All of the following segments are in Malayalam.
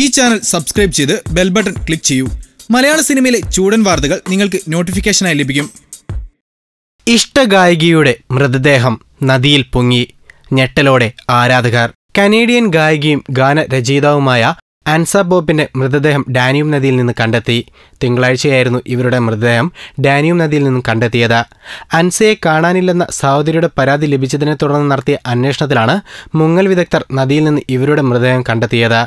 ഈ ചാനൽ സബ്സ്ക്രൈബ് ചെയ്ത് ബെൽ ബട്ടൺ ക്ലിക്ക് ചെയ്യൂ. മലയാള സിനിമയിലെ ചൂടൻ വാർത്തകൾ നിങ്ങൾക്ക് നോട്ടിഫിക്കേഷനായി ലഭിക്കും. ഇഷ്ടഗായികയുടെ മൃതദേഹം നദിയിൽ പൊങ്ങി. ഞെട്ടലോടെ ആരാധകർ. കനേഡിയൻ ഗായികയും ഗാനരചയിതാവുമായ അൻസ ബോബിന്റെ മൃതദേഹം ഡാനിയൂബ് നദിയിൽ നിന്ന് കണ്ടെത്തി. തിങ്കളാഴ്ചയായിരുന്നു ഇവരുടെ മൃതദേഹം ഡാനിയൂബ് നദിയിൽ നിന്നും കണ്ടെത്തിയത്. അൻസയെ കാണാനില്ലെന്ന സഹോദരിയുടെ പരാതി ലഭിച്ചതിനെ തുടർന്ന് നടത്തിയ അന്വേഷണത്തിലാണ് മുങ്ങൽ വിദഗ്ധർ നദിയിൽ നിന്ന് ഇവരുടെ മൃതദേഹം കണ്ടെത്തിയത്.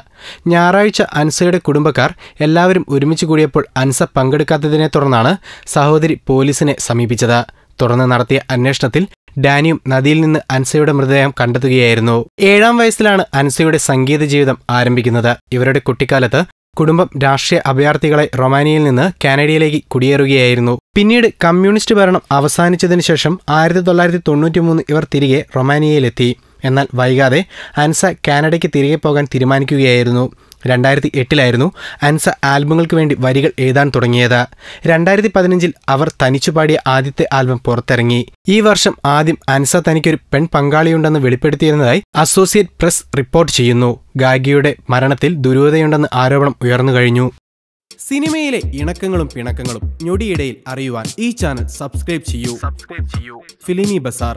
ഞായറാഴ്ച അൻസയുടെ കുടുംബക്കാർ എല്ലാവരും ഒരുമിച്ച് കൂടിയപ്പോൾ അൻസ പങ്കെടുക്കാത്തതിനെ തുടർന്നാണ് സഹോദരി പോലീസിനെ സമീപിച്ചത്. തുടർന്ന് നടത്തിയ അന്വേഷണത്തിൽ ഡാനിയൂബ് നദിയിൽ നിന്ന് അൻസയുടെ മൃതദേഹം കണ്ടെത്തുകയായിരുന്നു. 7-ാം വയസ്സിലാണ് അൻസയുടെ സംഗീത ജീവിതം ആരംഭിക്കുന്നത്. ഇവരുടെ കുട്ടിക്കാലത്ത് കുടുംബം രാഷ്ട്രീയ അഭയാർത്ഥികളായി റൊമാനിയയിൽ നിന്ന് കാനഡയിലേക്ക് കുടിയേറുകയായിരുന്നു. പിന്നീട് കമ്മ്യൂണിസ്റ്റ് ഭരണം അവസാനിച്ചതിനു ശേഷം 1993 ഇവർ തിരികെ റൊമാനിയയിലെത്തി. എന്നാൽ വൈകാതെ അൻസ കാനഡയ്ക്ക് തിരികെ പോകാൻ തീരുമാനിക്കുകയായിരുന്നു. 2008 അൻസ ആൽബങ്ങൾക്ക് വേണ്ടി വരികൾ എഴുതാൻ തുടങ്ങിയത്. 2015 അവർ തനിച്ചു പാടിയ ആദ്യത്തെ ആൽബം പുറത്തിറങ്ങി. ഈ വർഷം ആദ്യം അൻസ തനിക്കൊരു പെൺ പങ്കാളിയുണ്ടെന്ന് വെളിപ്പെടുത്തിയിരുന്നതായി അസോസിയേറ്റ് പ്രസ് റിപ്പോർട്ട് ചെയ്യുന്നു. ഗായികയുടെ മരണത്തിൽ ദുരൂഹതയുണ്ടെന്ന് ആരോപണം ഉയർന്നു കഴിഞ്ഞു. സിനിമയിലെ ഇണക്കങ്ങളും പിണക്കങ്ങളും ഞൊടിയിടയിൽ അറിയുവാൻ ഈ ചാനൽ സബ്സ്ക്രൈബ് ചെയ്യൂ. ഫിലിമി ബസാർ.